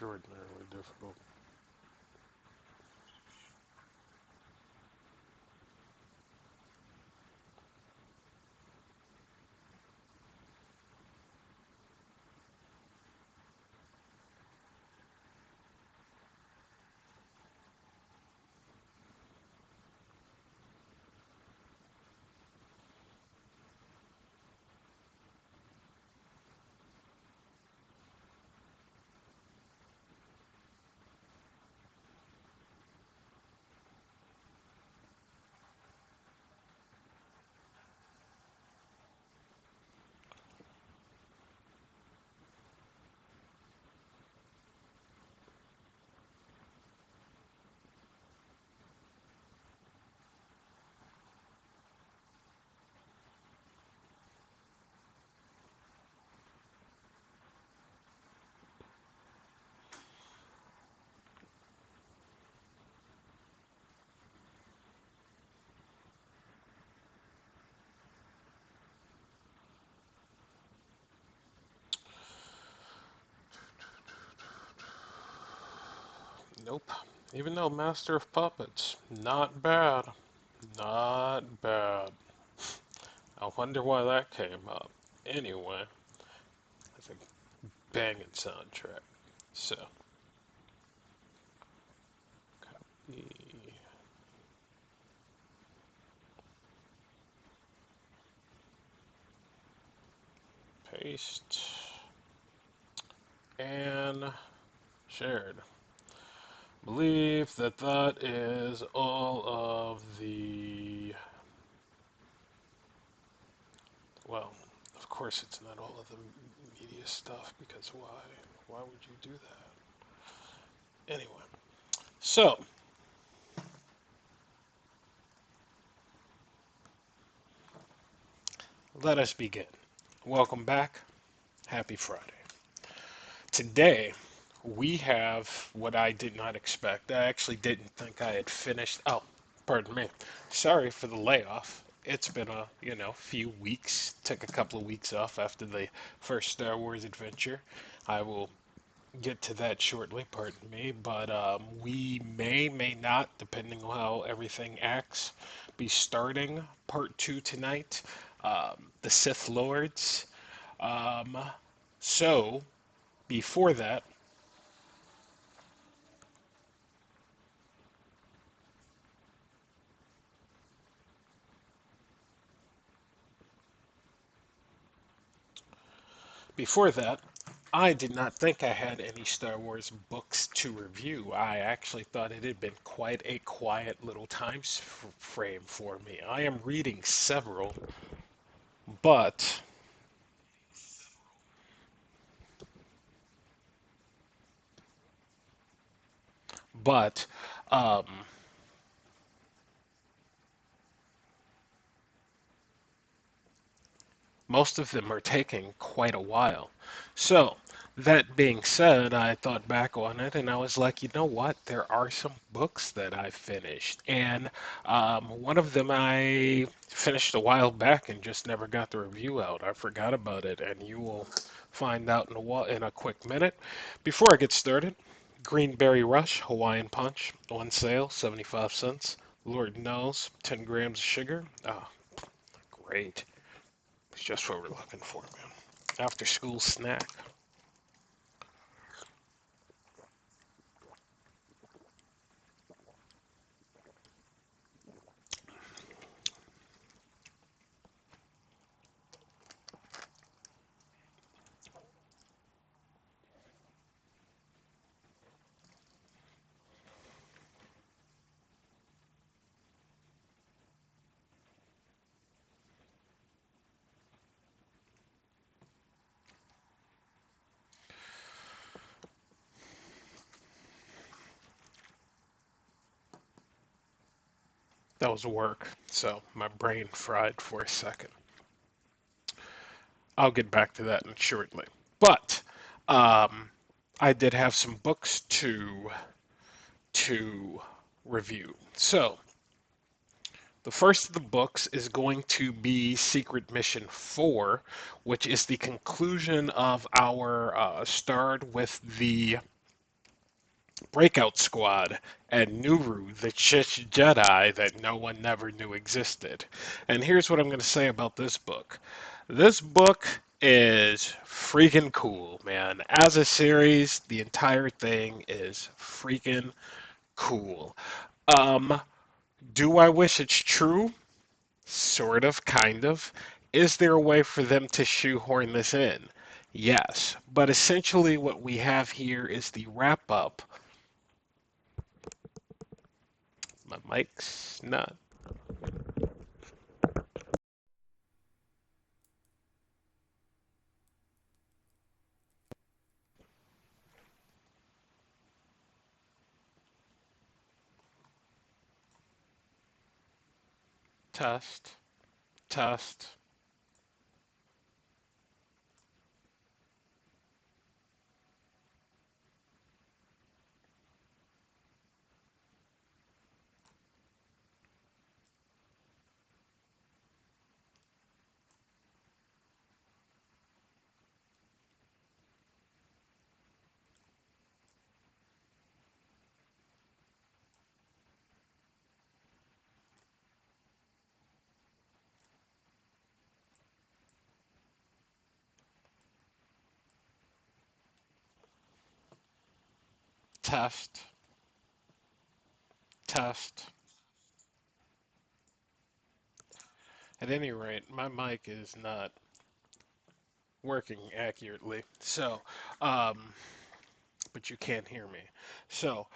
extraordinarily difficult. Nope. Even though Master of Puppets, not bad. Not bad. I wonder why that came up. Anyway, that's a banging soundtrack. So, copy, paste, and shared. Believe that that is all of the. Well, of course it's not all of the media stuff because why? Why would you do that? Anyway, so let us begin. Welcome back. Happy Friday. Today, we have what I did not expect. I actually didn't think I had finished. Oh, pardon me. Sorry for the layoff. It's been a, few weeks. Took a couple of weeks off after the first Star Wars adventure. I will get to that shortly, pardon me. But we may not, depending on how everything acts, be starting part two tonight. The Sith Lords. Um, so, before that, Before that, I did not think I had any Star Wars books to review. I actually thought it had been quite a quiet little frame for me. I am reading several, but but um, most of them are taking quite a while. So, that being said, I thought back on it and I was like, you know what? There are some books that I finished. And one of them I finished a while back and just never got the review out. I forgot about it, and you will find out in a quick minute. Before I get started, Greenberry Rush Hawaiian Punch on sale, 75 cents. Lord knows, 10 grams of sugar. Ah, great. It's just what we're looking for, man. After school snack. That was work, so my brain fried for a second. I'll get back to that in shortly. But um, I did have some books to review. So the first of the books is going to be Secret Mission 4, which is the conclusion of our start with the Breakout Squad, and Nuru, the Chiss Jedi that no one never knew existed. And here's what I'm going to say about this book. This book is freaking cool, man. As a series, the entire thing is freaking cool. Um, do I wish it's true? Sort of, kind of. Is there a way for them to shoehorn this in? Yes. But essentially, what we have here is the wrap up. My mic's not. Test, test, test, test. At any rate, my mic is not working accurately. Um, but you can't hear me. So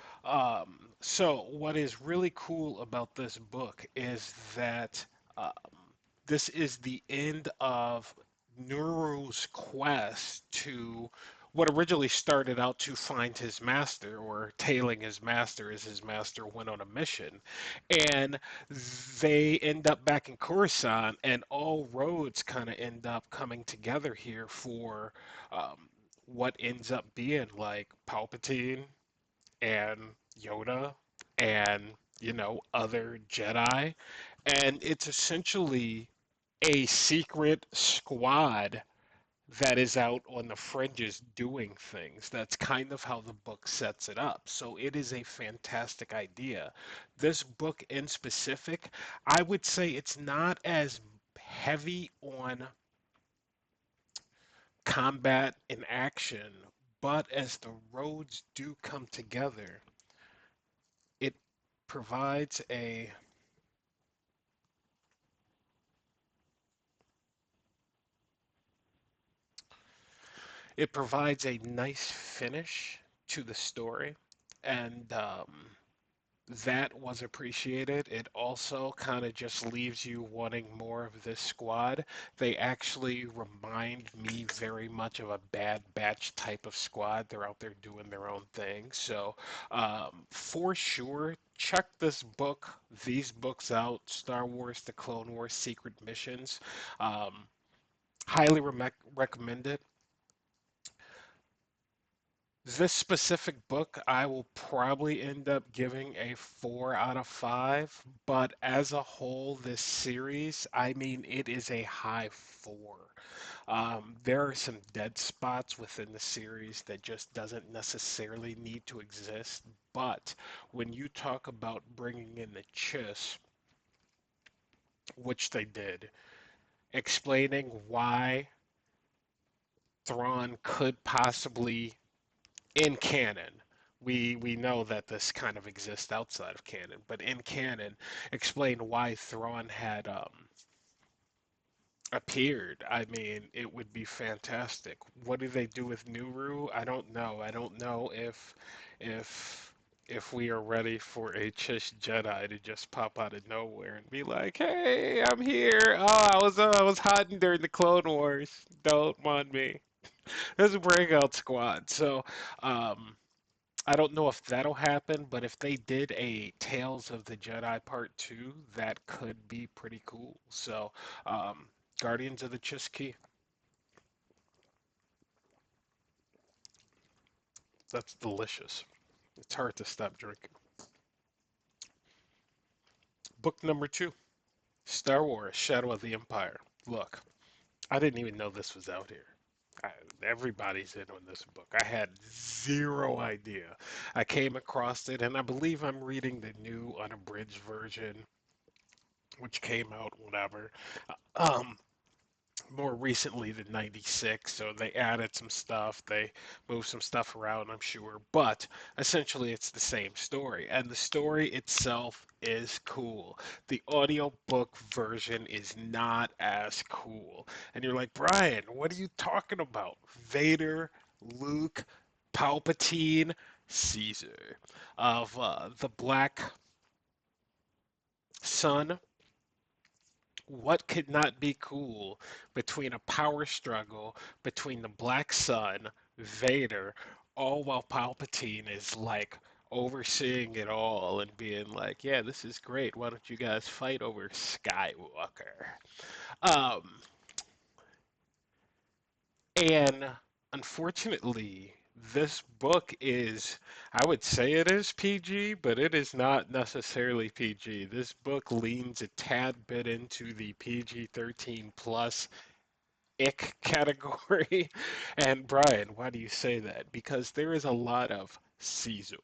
what is really cool about this book is that um, this is the end of Nuru's quest to what originally started out to find his master or tailing his master as his master went on a mission. And they end up back in Coruscant, and all roads kind of end up coming together here for what ends up being like Palpatine and Yoda and, other Jedi. And it's essentially a secret squad that is out on the fringes doing things. That's kind of how the book sets it up. So it is a fantastic idea. This book in specific, I would say it's not as heavy on combat and action, but as the roads do come together, it provides a it provides a nice finish to the story, and that was appreciated. It also kind of just leaves you wanting more of this squad. They actually remind me very much of a Bad Batch type of squad. They're out there doing their own thing. So, for sure, check these books out, Star Wars, The Clone Wars, Secret Missions. Um, highly recommend it. This specific book, I will probably end up giving a 4 out of 5, but as a whole, this series, I mean, it is a high 4. There are some dead spots within the series that just doesn't necessarily need to exist, but when you talk about bringing in the Chiss, which they did, explaining why Thrawn could possibly in canon, we know that this kind of exists outside of canon, but in canon, explain why Thrawn had appeared. I mean, it would be fantastic. What do they do with Nuru? I don't know. I don't know if if we are ready for a Chish Jedi to just pop out of nowhere and be like, "Hey, I'm here. Oh, I was hiding during the Clone Wars. Don't mind me." There's a breakout squad. So, um, I don't know if that'll happen, but if they did a Tales of the Jedi Part 2, that could be pretty cool. So, Guardians of the Chiss Key, that's delicious. It's hard to stop drinking. Book number 2, Star Wars Shadow of the Empire. Look, I didn't even know this was out here. I, everybody's in on this book. I had zero idea. I came across it, and I believe I'm reading the new unabridged version, which came out whatever. Um, More recently than 96, so they added some stuff, they moved some stuff around, I'm sure, but essentially it's the same story, and the story itself is cool. The audiobook version is not as cool. And you're like, Brian, what are you talking about? Vader, Luke, Palpatine, Caesar of the Black Sun. What could not be cool between a power struggle between the Black Sun, Vader, all while Palpatine is like overseeing it all and being like, yeah, this is great. Why don't you guys fight over Skywalker? Um, and unfortunately, this book is, I would say it is PG, but it is not necessarily PG. This book leans a tad bit into the PG-13 plus ick category. And Brian, why do you say that? Because there is a lot of Caesar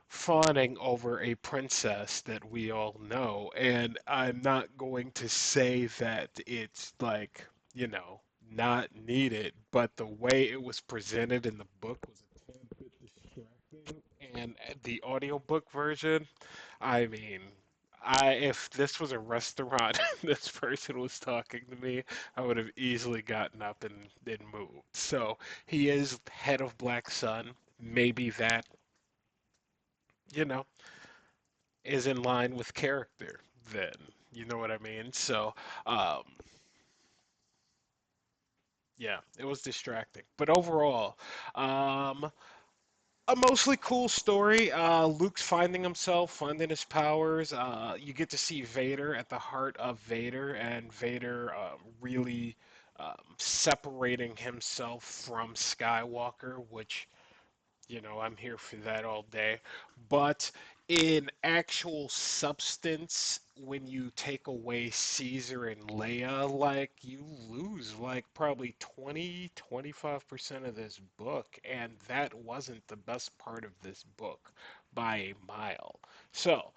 fawning over a princess that we all know. And I'm not going to say that it's like, not needed, but the way it was presented in the book was a tad bit distracting. And the audiobook version, I mean, if this was a restaurant and this person was talking to me, I would have easily gotten up and moved. So he is head of Black Sun. Maybe that, you know, is in line with character then. You know what I mean? So, um, yeah, it was distracting. But overall, um, a mostly cool story. Luke's finding himself, finding his powers. You get to see Vader at the heart of Vader, and Vader really separating himself from Skywalker, which I'm here for that all day. But in actual substance, when you take away Caesar and Leia, like you lose like probably 20-25% of this book, and that wasn't the best part of this book by a mile. So,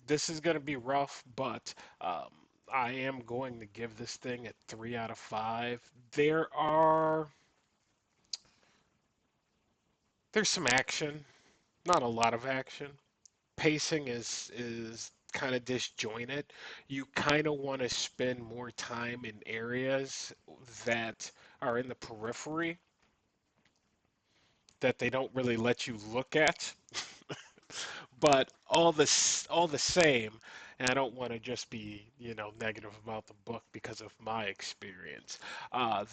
this is going to be rough, but I am going to give this thing a 3 out of 5. There's some action, not a lot of action. Pacing is kind of disjointed. You kind of want to spend more time in areas that are in the periphery that they don't really let you look at. But all the same, and I don't want to just be, negative about the book because of my experience.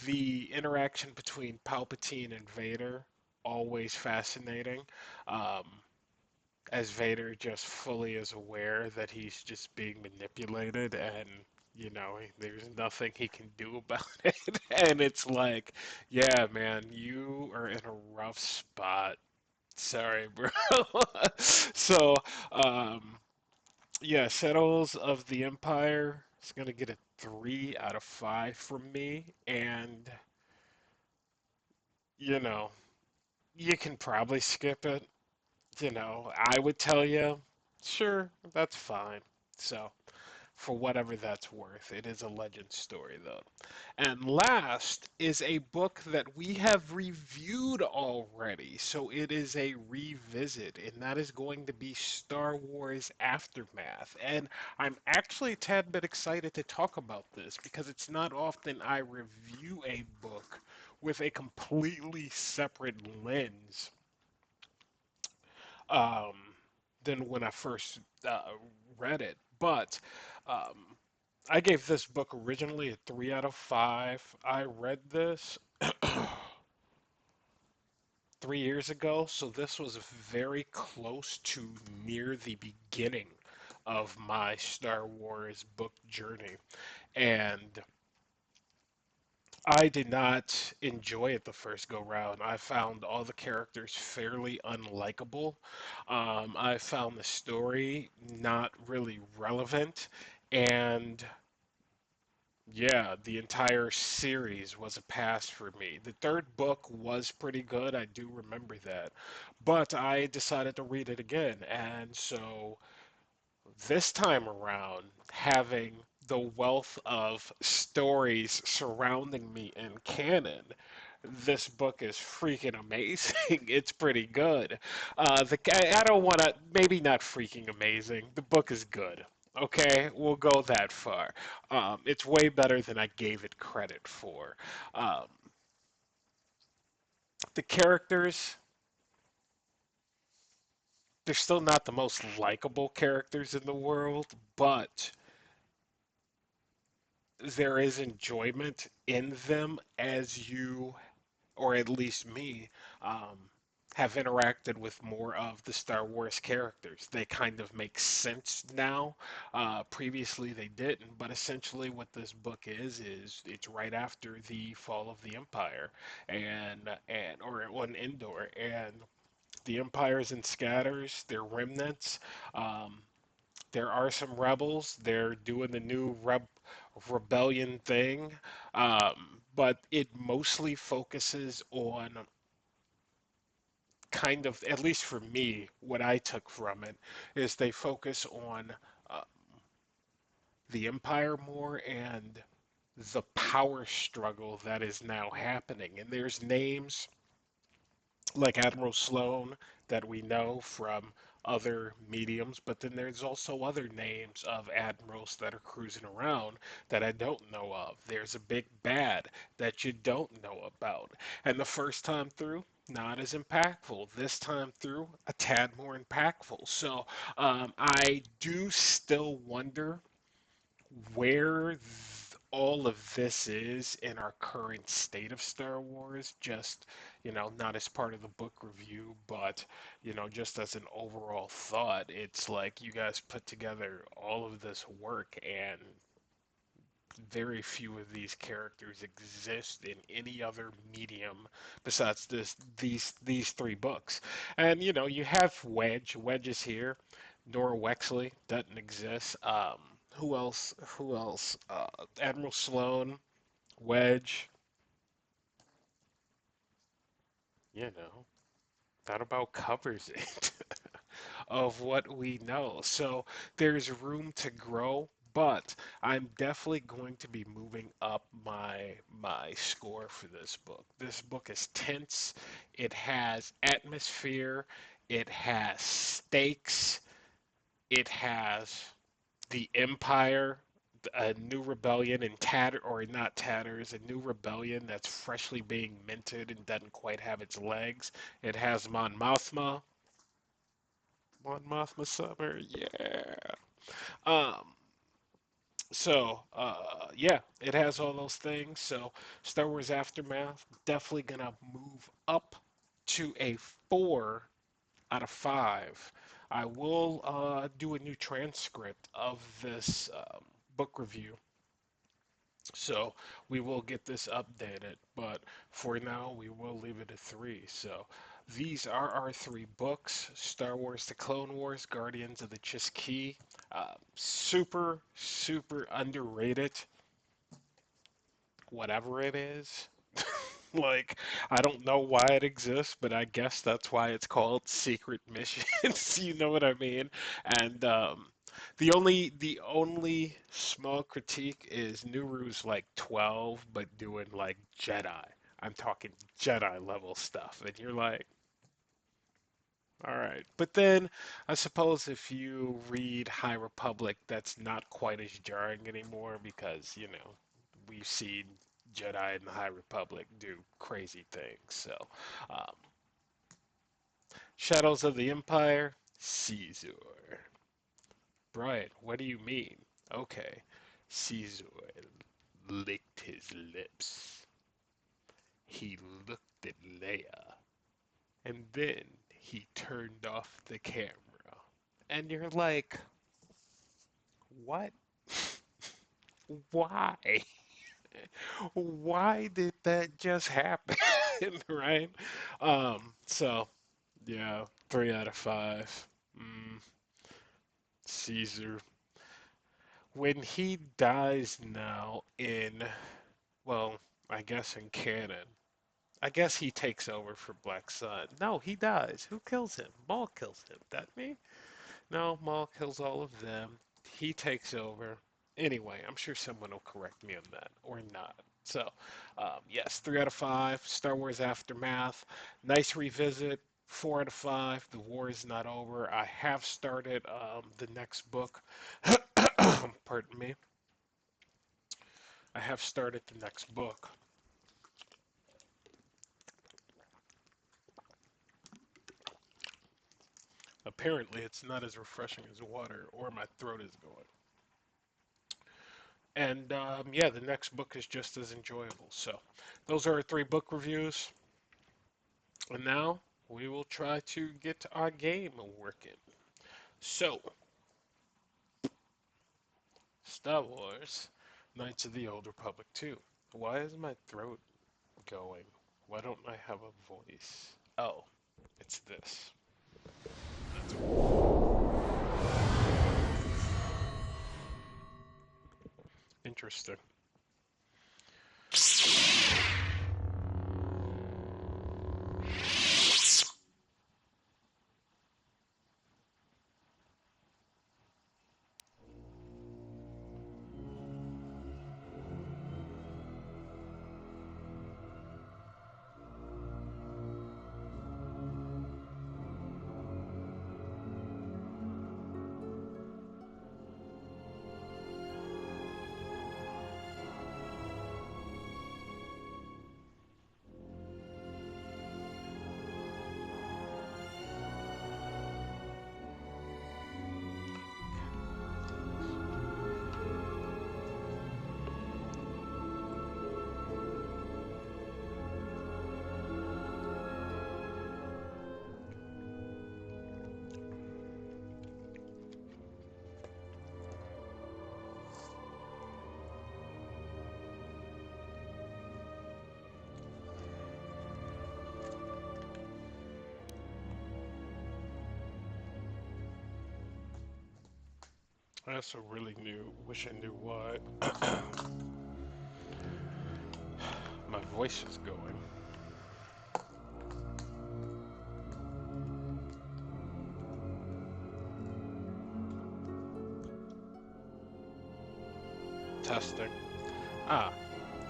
The interaction between Palpatine and Vader, always fascinating. Um, as Vader just fully is aware that he's just being manipulated and there's nothing he can do about it. And it's like, yeah, man, you are in a rough spot. Sorry, bro. So, um, yeah, Settles of the Empire is going to get a 3 out of 5 from me. And, you know, you can probably skip it. I would tell you, sure, that's fine. So, for whatever that's worth, it is a legend story, though. And last is a book that we have reviewed already. So, it is a revisit, and that is going to be Star Wars Aftermath. And I'm actually a tad bit excited to talk about this because it's not often I review a book with a completely separate lens um, than when I first read it. But um, I gave this book originally a 3 out of 5. I read this 3 years ago, so this was very close to near the beginning of my Star Wars book journey. And I did not enjoy it the first go round. I found all the characters fairly unlikable. I found the story not really relevant. And Yeah, the entire series was a pass for me. The third book was pretty good, I do remember that. But I decided to read it again, and so this time around, having the wealth of stories surrounding me in canon, this book is freaking amazing. It's pretty good. I don't want to, maybe not freaking amazing. The book is good. Okay, we'll go that far. It's way better than I gave it credit for. Um, the characters, they're still not the most likable characters in the world, but there is enjoyment in them as you, or at least me, um, have interacted with more of the Star Wars characters. They kind of make sense now. Previously, they didn't, but essentially, what this book is it's right after the fall of the Empire, and or on Endor, and the Empire's in scatters. They're remnants. Um, there are some rebels. They're doing the new rebellion thing, but it mostly focuses on kind of, at least for me, what I took from it is they focus on uh, the Empire more and the power struggle that is now happening. And there's names like Admiral Sloan that we know from other mediums, but then there's also other names of admirals that are cruising around that I don't know of. There's a big bad that you don't know about. And the first time through, not as impactful. This time through, a tad more impactful. So I do still wonder where all of this is in our current state of Star Wars, just, not as part of the book review, but, just as an overall thought, it's like you guys put together all of this work and very few of these characters exist in any other medium besides these three books. And you have Wedge. Wedge is here. Nora Wexley doesn't exist. Who else? Who else? Admiral Sloan, Wedge. You know, that about covers it of what we know. So there's room to grow, but I'm definitely going to be moving up my score for this book. This book is tense. It has atmosphere. It has stakes. It has the Empire, a new rebellion in tatter or not tatters, a new rebellion that's freshly being minted and doesn't quite have its legs. It has Mon Mothma Summer, yeah. Um, yeah, it has all those things. So Star Wars Aftermath definitely gonna move up to a 4 out of 5. I will do a new transcript of this book review, so we will get this updated, but for now we will leave it at 3. So these are our 3 books: Star Wars: The Clone Wars, Guardians of the Chiss Key. Super, super underrated, whatever it is. Like, I don't know why it exists, but I guess that's why it's called Secret Missions. You know what I mean? And the only small critique is Nuru's like 12, but doing like Jedi. I'm talking Jedi level stuff, and you're like, all right. But then I suppose if you read High Republic, that's not quite as jarring anymore because, we've seen Jedi in the High Republic do crazy things. So, um, Shadows of the Empire, Caesar. Brian, what do you mean? Okay. Caesar licked his lips. He looked at Leia, and then he turned off the camera. And you're like, what? Why? Why did that just happen? Right? So yeah, 3 out of 5. Mm, Caesar. When he dies now in, well, I guess in canon, I guess he takes over for Black Sun. No, he dies. Who kills him? Maul kills him. That me? No, Maul kills all of them. He takes over. Anyway, I'm sure someone will correct me on that or not. So, yes, 3 out of 5. Star Wars Aftermath. Nice revisit. 4 out of 5. The war is not over. I have started the next book. Pardon me. I have started the next book. Apparently, it's not as refreshing as water, or my throat is going. And yeah, the next book is just as enjoyable. So, those are our 3 book reviews. And now we will try to get our game working. So, Star Wars Knights of the Old Republic 2. Why is my throat going? Why don't I have a voice? Oh, it's this. Interesting. I also really wish I knew why my voice is going. Testing. Ah,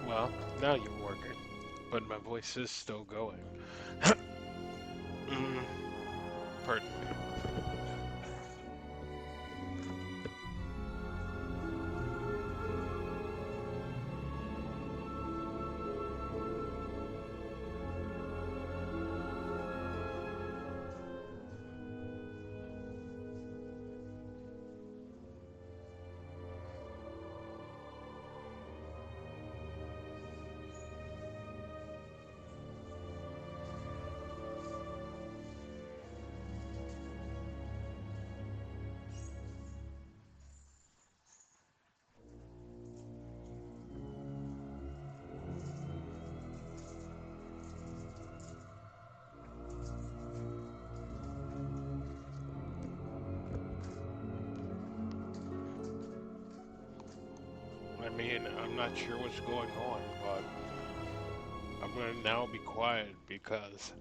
well, now you're working. But my voice is still going. mm, pardon me. I mean, I'm not sure what's going on, but I'm gonna now be quiet because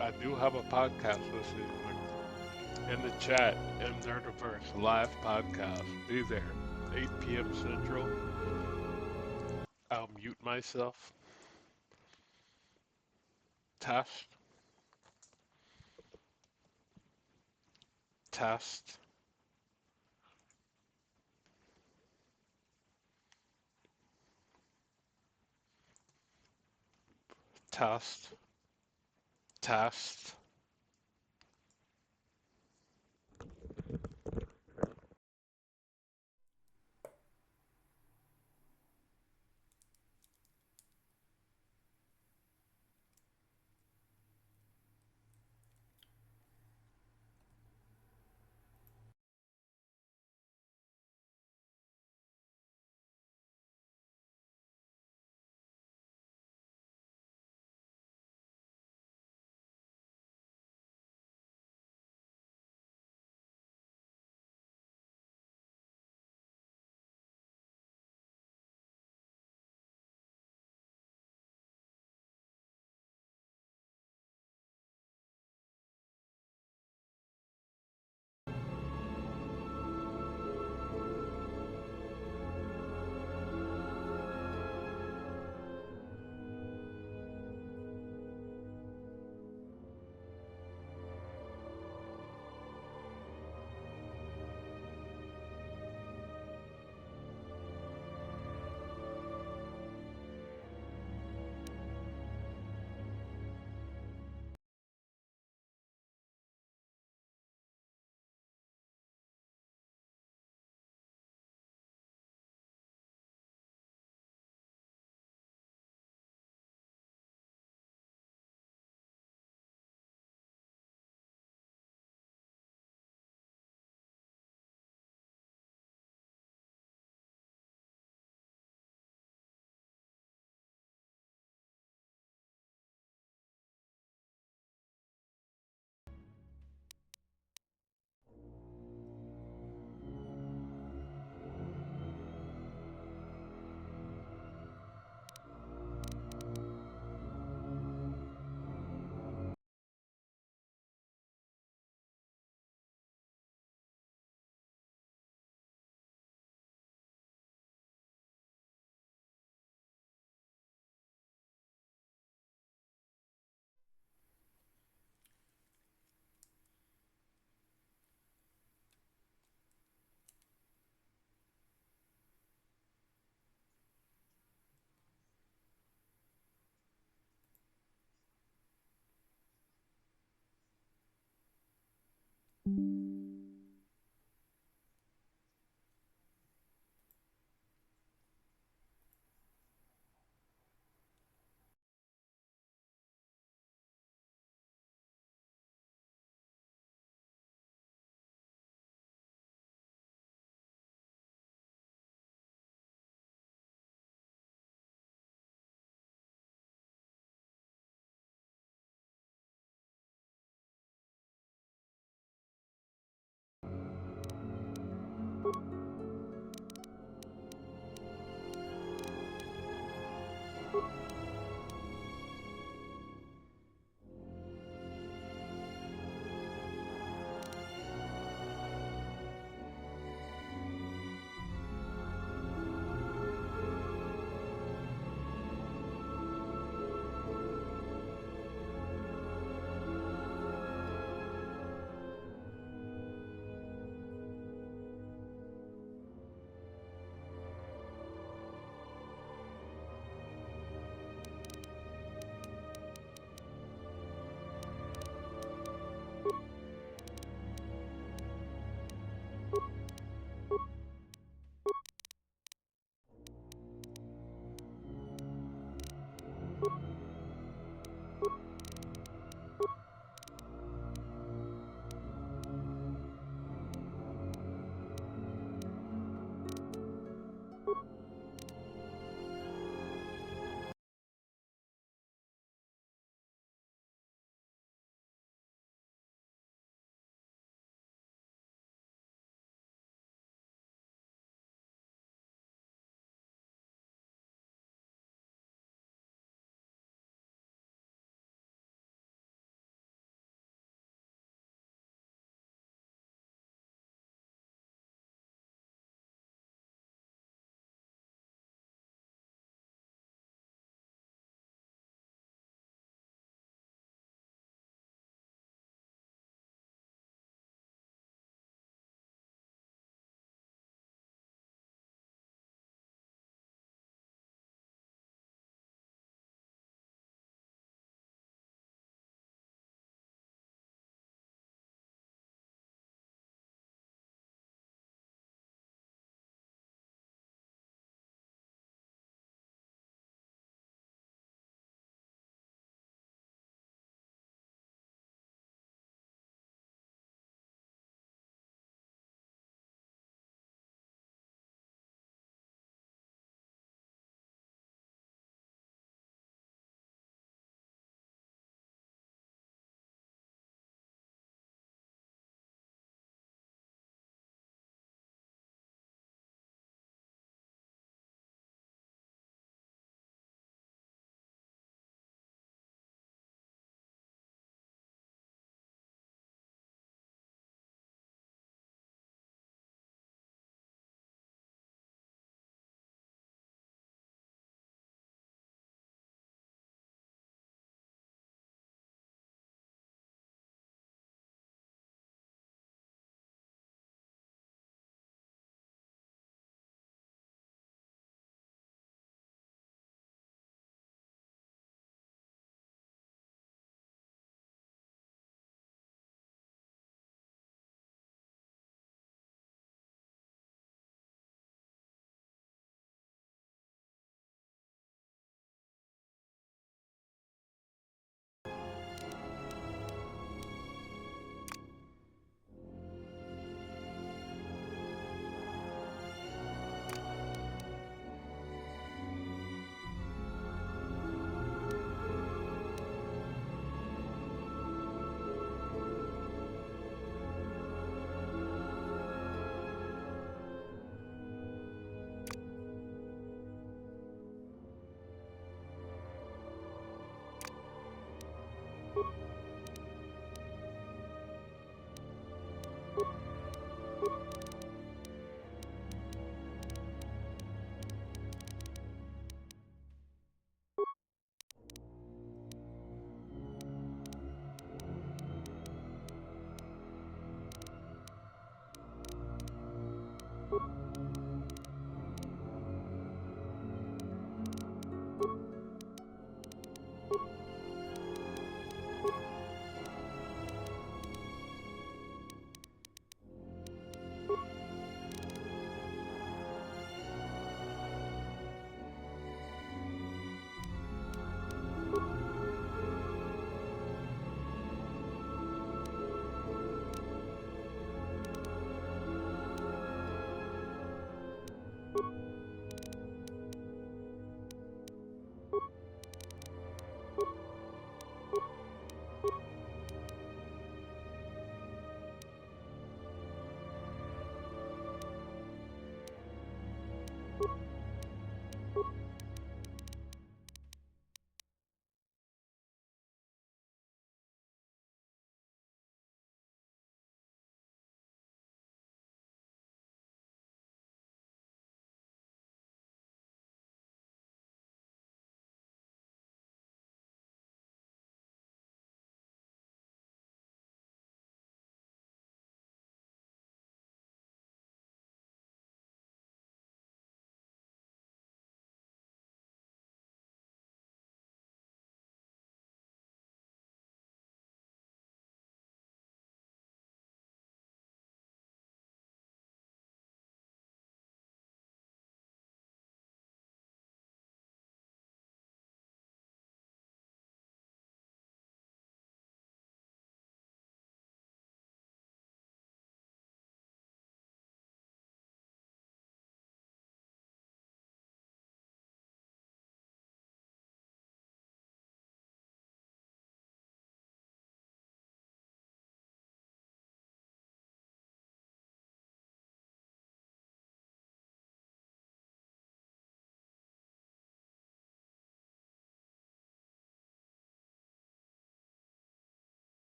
I do have a podcast listening in the chat in Nerdiverse live podcast. Be there, 8 p.m. Central. I'll mute myself. Test, test, test, test.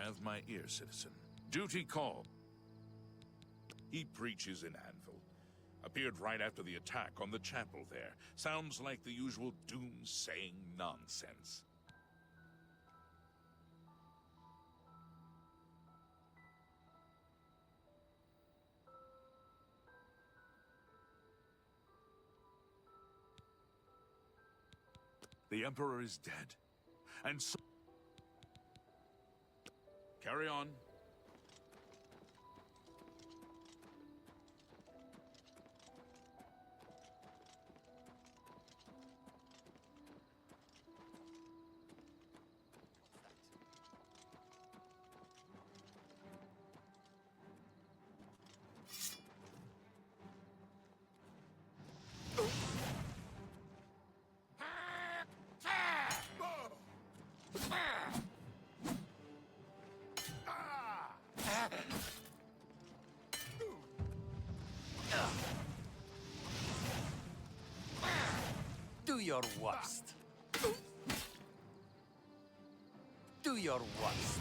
have my ear, citizen. Duty call. He preaches in Anvil. Appeared right after the attack on the chapel there. Sounds like the usual doom-saying nonsense. The Emperor is dead. And so... Carry on. Do your worst. Do your worst.